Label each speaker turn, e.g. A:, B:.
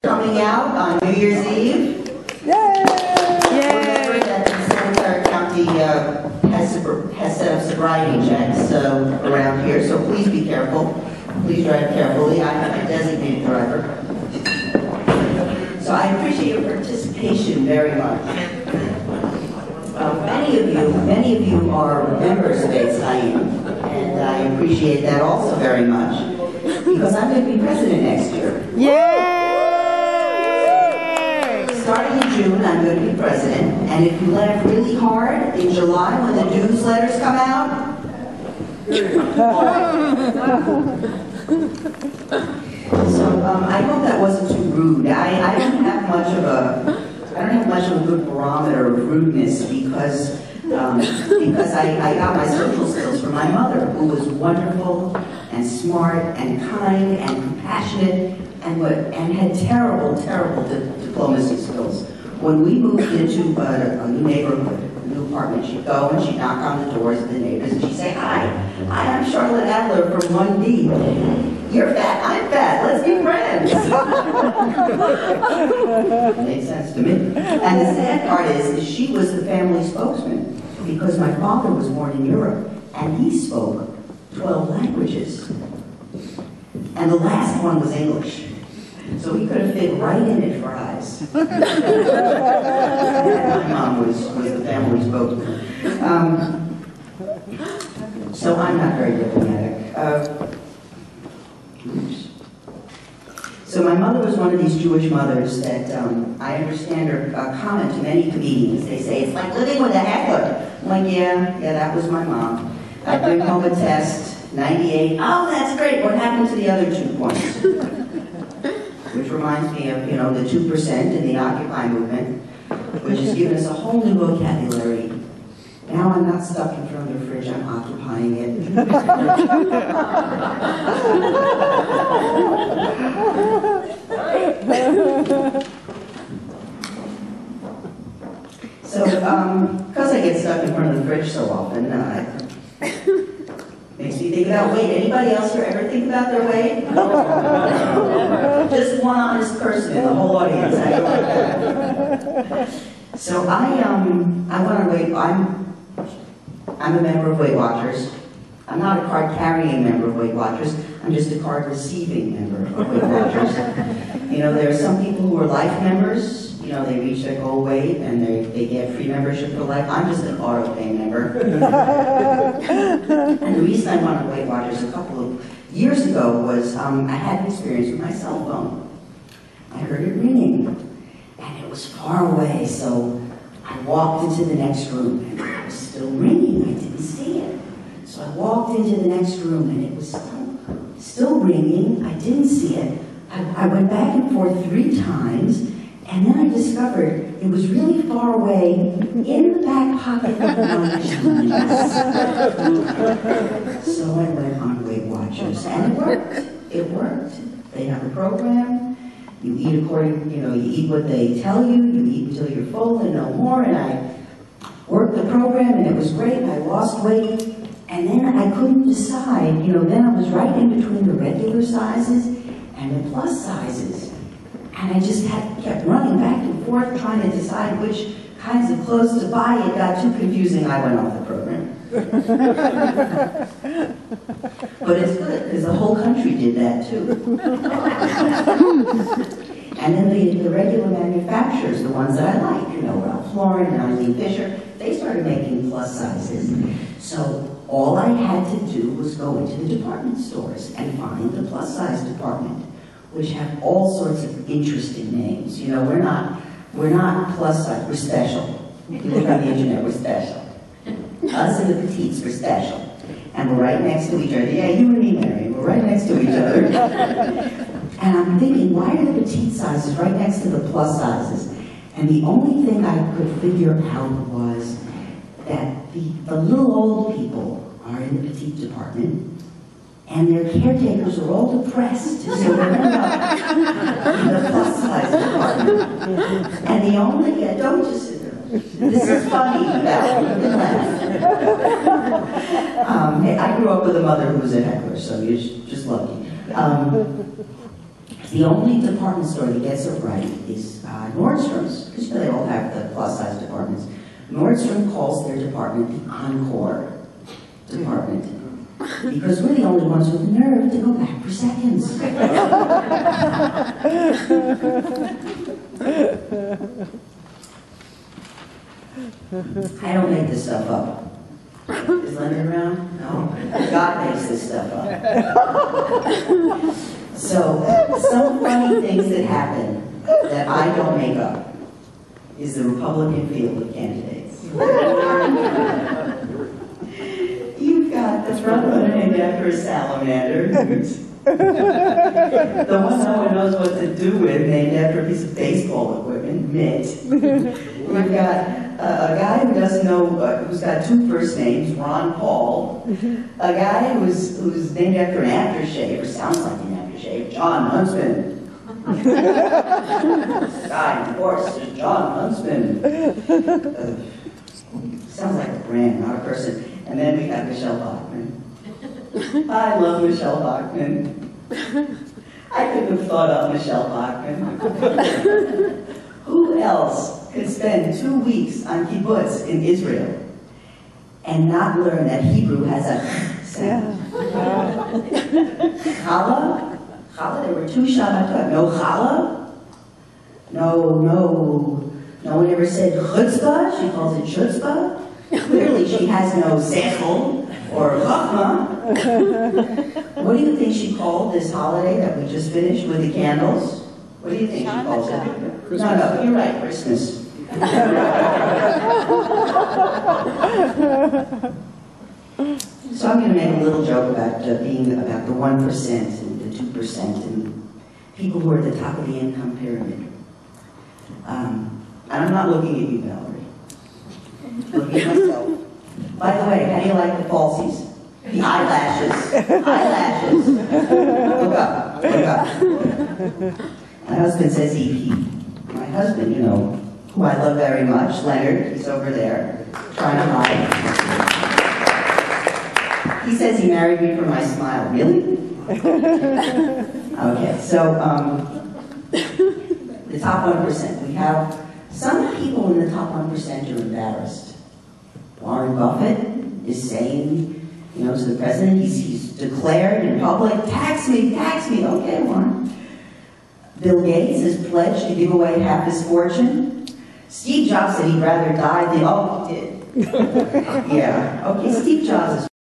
A: Coming out on New Year's Eve. Yay! Remember that the Santa Clara County has set up sobriety checks around here, so please be careful. Please drive carefully. I have a designated driver. So I appreciate your participation very much. Many of you are members of Etz NYE, and I appreciate that also very much, because I'm going to be president next year.
B: Yay!
A: Starting in June, I'm going to be president, and if you laugh really hard in July when the newsletters come out, so I hope that wasn't too rude. I don't have much of a good barometer of rudeness because I got my social skills from my mother, who was wonderful and smart and kind and compassionate and had terrible diplomacy skills. When we moved into a new neighborhood, a new apartment, she'd go and she'd knock on the doors of the neighbors and she'd say, Hi, I'm Charlotte Adler from 1B. You're fat, I'm fat, let's be friends. Made sense to me. And the sad part is she was the family spokesman because my father was born in Europe and he spoke 12 languages. And the last one was English. So he could have fit right in it for eyes. My mom was the family spokesman. So I'm not very diplomatic. So my mother was one of these Jewish mothers that I understand her comment to many comedians. They say, it's like living with a heckler. I'm like, yeah, that was my mom. I bring home a test, 98. Oh, that's great. What happened to the other 2 points? Which reminds me of, the 2% in the Occupy movement, which has given us a whole new vocabulary. Now I'm not stuck in front of the fridge, I'm occupying it. So, because I get stuck in front of the fridge so often, makes me think about weight. Anybody else here ever think about their weight? Just one honest person in the whole audience. I don't like that. So I want to wait. I'm a member of Weight Watchers. I'm not a card-carrying member of Weight Watchers. I'm just a card-receiving member of Weight Watchers. There are some people who are life members. They reach their goal weight and they get free membership for life. I'm just an auto-pay member. And the reason I wanted Weight Watchers a couple of years ago was I had an experience with my cell phone. I heard it ringing, and it was far away, so I walked into the next room, and it was still ringing. I didn't see it. So I walked into the next room, and it was still ringing. I didn't see it. I went back and forth 3 times, and then I discovered it was really far away in the back pocket of my jeans. So I went on Weight Watchers, and it worked. It worked. They have a program. You eat according, you eat what they tell you. You eat until you're full and no more. And I worked the program, and it was great. I lost weight, and then I couldn't decide. Then I was right in between the regular sizes and the plus sizes. And I just kept running back and forth trying to decide which kinds of clothes to buy. It got too confusing. I went off the program. But it's good, because the whole country did that too. And then the regular manufacturers, the ones that I like, Ralph Lauren and Eileen Fisher, they started making plus sizes. So all I had to do was go into the department stores and find the plus size department, which have all sorts of interesting names. We're not plus size, we're special. If you look on the internet, we're special. Us and the petites, we're special. And we're right next to each other. Yeah, you and me, Mary, we're right next to each other. And I'm thinking, why are the petite sizes right next to the plus sizes? And the only thing I could figure out was that the little old people are in the petite department, and their caretakers are all depressed, so they're in the plus size department. And the only, don't just sit there. This is funny, you can laugh. Hey, I grew up with a mother who was a heckler, so you're just lucky. The only department store that gets it right is Nordstrom's, because they all have the plus-size departments. Nordstrom calls their department the Encore department, because we're the only ones with the nerve to go back for seconds. I don't make this stuff up. Is Leonard around? No. God makes this stuff up. So, some funny things that happen that I don't make up is the Republican field of candidates. You've got the front runner named after a salamander. The one no one knows what to do with, named after a piece of baseball equipment, mitt. We've got a guy who doesn't know, who's got two first names, Ron Paul. A guy who's named after an aftershave, or sounds like an aftershave, John Huntsman. Guy, of course, is John Huntsman. Sounds like a brand, not a person. And then we got Michelle Bachmann. I love Michelle Bachmann. I couldn't have thought of Michelle Bachmann. Who else could spend 2 weeks on kibbutz in Israel and not learn that Hebrew has a sound? Challah? Challah? There were 2 Shabbatot. No challah? No one ever said chutzpah? She calls it chutzpah? Clearly she has no sechel or chachma. What do you think she called this holiday that we just finished with the candles? What do you think she calls it? No, you're right, Christmas. So I'm going to make a little joke about being about the 1% and the 2% and people who are at the top of the income pyramid. And I'm not looking at you, Valerie. I'm looking at myself. By the way, how do you like the falsies? The eyelashes. Eyelashes. Look up. Look up. My husband says EP. My husband, you know, who I love very much, Leonard, he's over there, trying to hide. He says he married me for my smile. Really? Okay, so the top 1%. We have some people in the top 1% are embarrassed. Warren Buffett is saying, you know, to the president, he's declared in public, tax me, okay, Warren. Bill Gates has pledged to give away half his fortune. Steve Jobs said he'd rather die than, oh, he did. Yeah, okay, Steve Jobs is